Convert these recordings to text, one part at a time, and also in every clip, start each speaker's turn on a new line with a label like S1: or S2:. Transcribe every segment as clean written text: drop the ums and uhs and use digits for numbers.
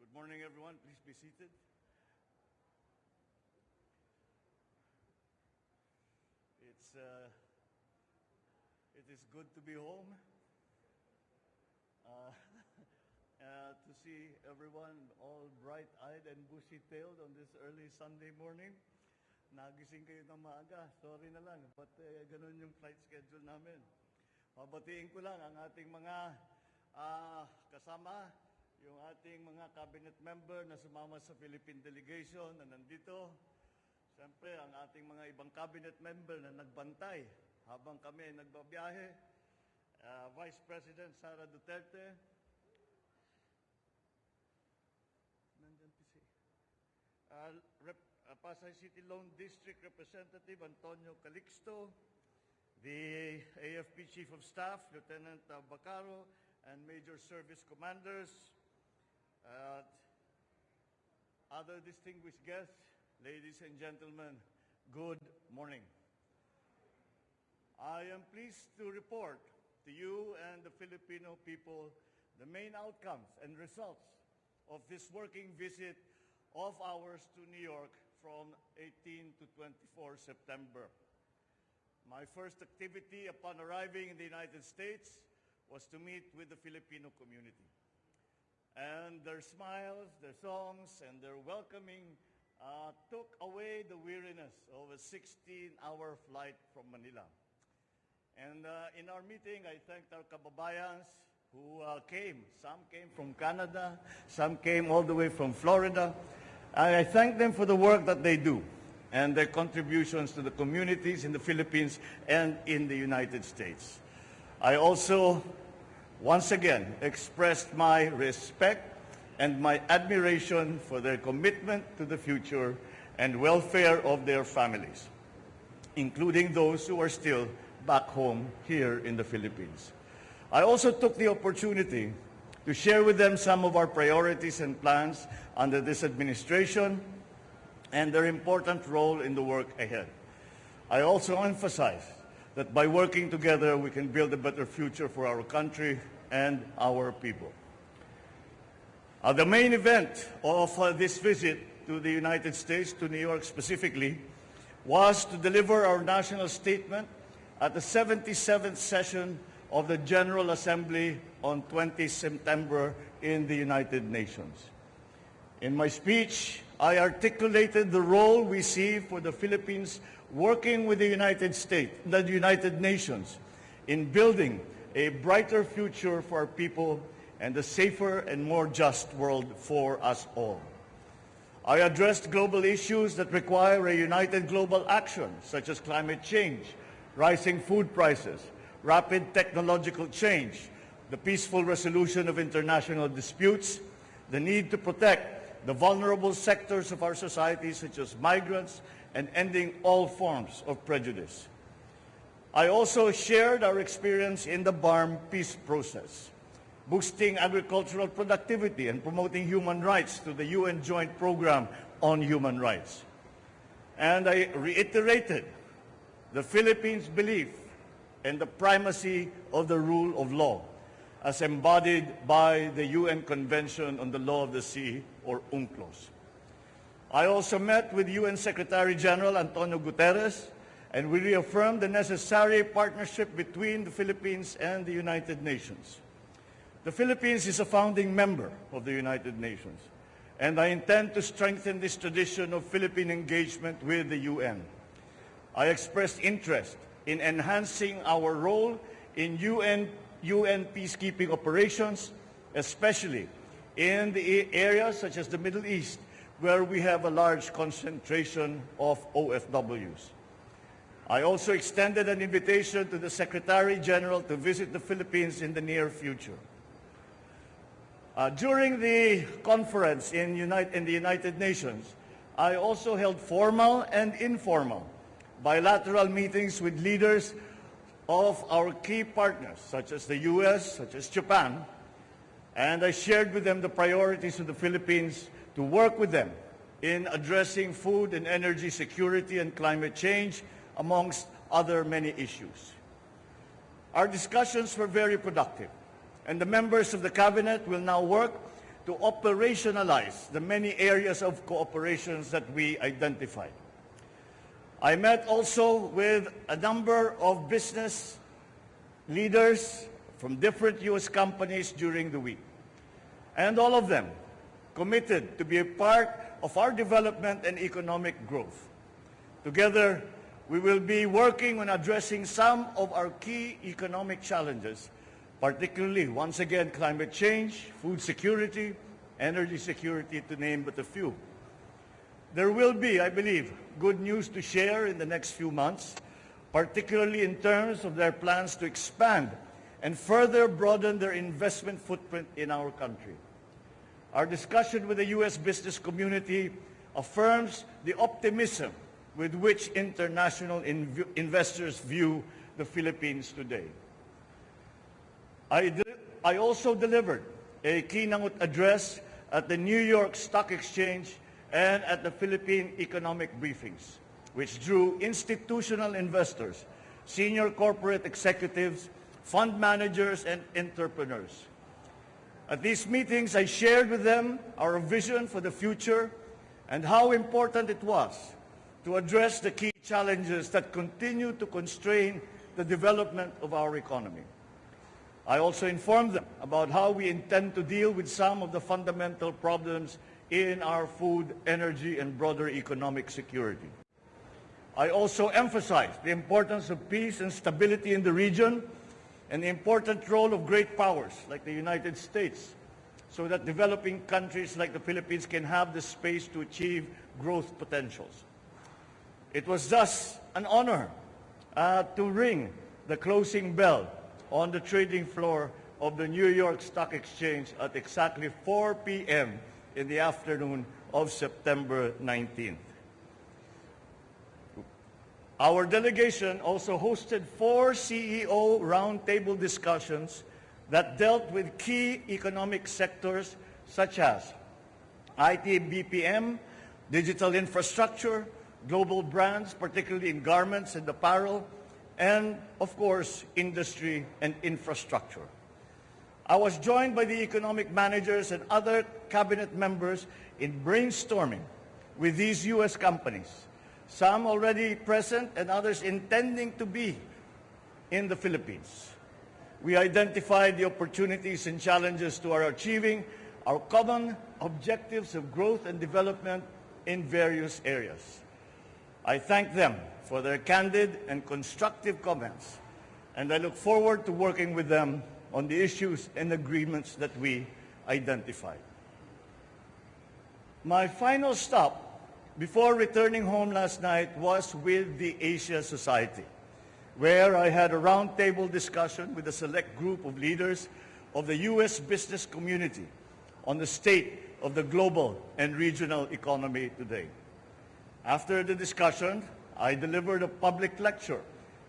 S1: Good morning, everyone. Please be seated. It is good to be home, to see everyone all bright-eyed and bushy-tailed on this early Sunday morning. Nagising kayo ng maaga. Sorry na lang, but ganun yung flight schedule namin. Mabatiin ko lang ang ating mga kasama, yung ating mga cabinet member na sumama sa Philippine delegation na nandito. Siyempre, ang ating mga ibang cabinet member na nagbantay habang kami nagbabiyahe. Vice President Sara Duterte. Nandyan si Pasay City Lone District Representative Antonio Calixto, the AFP Chief of Staff, Lieutenant Bacaro, and Major Service Commanders, other distinguished guests, ladies and gentlemen, good morning. I am pleased to report to you and the Filipino people the main outcomes and results of this working visit of ours to New York from 18 to 24 September. My first activity upon arriving in the United States was to meet with the Filipino community. And their smiles, their songs, and their welcoming took away the weariness of a 16-hour flight from Manila. And in our meeting, I thanked our kababayans who came. Some came from Canada, some came all the way from Florida. And I thank them for the work that they do and their contributions to the communities in the Philippines and in the United States. I also, once again, expressed my respect and my admiration for their commitment to the future and welfare of their families, including those who are still back home here in the Philippines. I also took the opportunity to share with them some of our priorities and plans under this administration and their important role in the work ahead. I also emphasized that by working together, we can build a better future for our country and our people. The main event of this visit to the United States, to New York specifically, was to deliver our national statement at the 77th session of the General Assembly on 20 September in the United Nations. In my speech, I articulated the role we see for the Philippines working with the United States, the United Nations, in building a brighter future for our people and a safer and more just world for us all. I addressed global issues that require a united global action, such as climate change, rising food prices, rapid technological change, the peaceful resolution of international disputes, the need to protect the vulnerable sectors of our society, such as migrants, and ending all forms of prejudice. I also shared our experience in the BARM peace process, boosting agricultural productivity and promoting human rights through the UN Joint Program on Human Rights. And I reiterated the Philippines' belief in the primacy of the rule of law, as embodied by the UN Convention on the Law of the Sea, or UNCLOS. I also met with UN Secretary General Antonio Guterres, and we reaffirmed the necessary partnership between the Philippines and the United Nations. The Philippines is a founding member of the United Nations, and I intend to strengthen this tradition of Philippine engagement with the UN. I expressed interest in enhancing our role in UN peacekeeping operations, especially in the areas such as the Middle East, where we have a large concentration of OFWs. I also extended an invitation to the Secretary General to visit the Philippines in the near future. During the conference in the United Nations, I also held formal and informal bilateral meetings with leaders of our key partners, such as the U.S., such as Japan, and I shared with them the priorities of the Philippines to work with them in addressing food and energy security and climate change, amongst other many issues. Our discussions were very productive, and the members of the Cabinet will now work to operationalize the many areas of cooperations that we identified. I met also with a number of business leaders from different U.S. companies during the week, and all of them committed to be a part of our development and economic growth. Together, we will be working on addressing some of our key economic challenges, particularly, once again, climate change, food security, energy security, to name but a few. There will be, I believe, good news to share in the next few months, particularly in terms of their plans to expand and further broaden their investment footprint in our country. Our discussion with the U.S. business community affirms the optimism with which international investors view the Philippines today. I also delivered a keynote address at the New York Stock Exchange and at the Philippine economic briefings, which drew institutional investors, senior corporate executives, fund managers, and entrepreneurs. At these meetings, I shared with them our vision for the future and how important it was to address the key challenges that continue to constrain the development of our economy. I also informed them about how we intend to deal with some of the fundamental problems in our food, energy, and broader economic security. I also emphasized the importance of peace and stability in the region and the important role of great powers like the United States, so that developing countries like the Philippines can have the space to achieve growth potentials. It was thus an honor to ring the closing bell on the trading floor of the New York Stock Exchange at exactly 4 p.m. in the afternoon of September 19th. Our delegation also hosted 4 CEO roundtable discussions that dealt with key economic sectors such as IT BPM, digital infrastructure, global brands, particularly in garments and apparel, and, of course, industry and infrastructure. I was joined by the economic managers and other cabinet members in brainstorming with these U.S. companies, some already present and others intending to be in the Philippines. We identified the opportunities and challenges to our achieving our common objectives of growth and development in various areas. I thank them for their candid and constructive comments, and I look forward to working with them on the issues and agreements that we identified. My final stop before returning home last night was with the Asia Society, where I had a roundtable discussion with a select group of leaders of the U.S. business community on the state of the global and regional economy today. After the discussion, I delivered a public lecture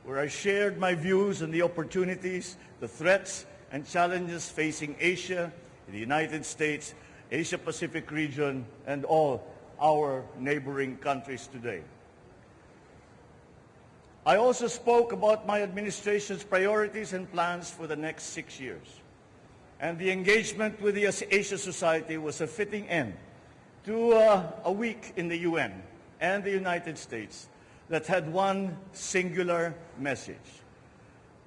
S1: where I shared my views on the opportunities, the threats, and challenges facing Asia, the United States, Asia-Pacific region, and all our neighboring countries today. I also spoke about my administration's priorities and plans for the next 6 years. And the engagement with the Asia Society was a fitting end to a week in the UN and the United States that had one singular message.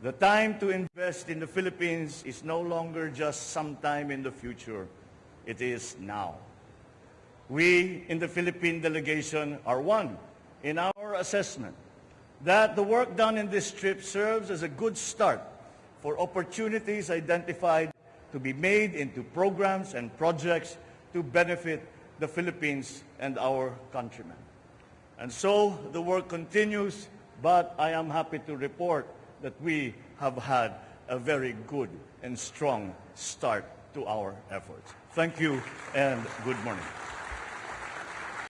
S1: The time to invest in the Philippines is no longer just sometime in the future. It is now. We in the Philippine delegation are one in our assessment that the work done in this trip serves as a good start for opportunities identified to be made into programs and projects to benefit the Philippines and our countrymen. And so the work continues, but I am happy to report that we have had a very good and strong start to our efforts. Thank you and good morning.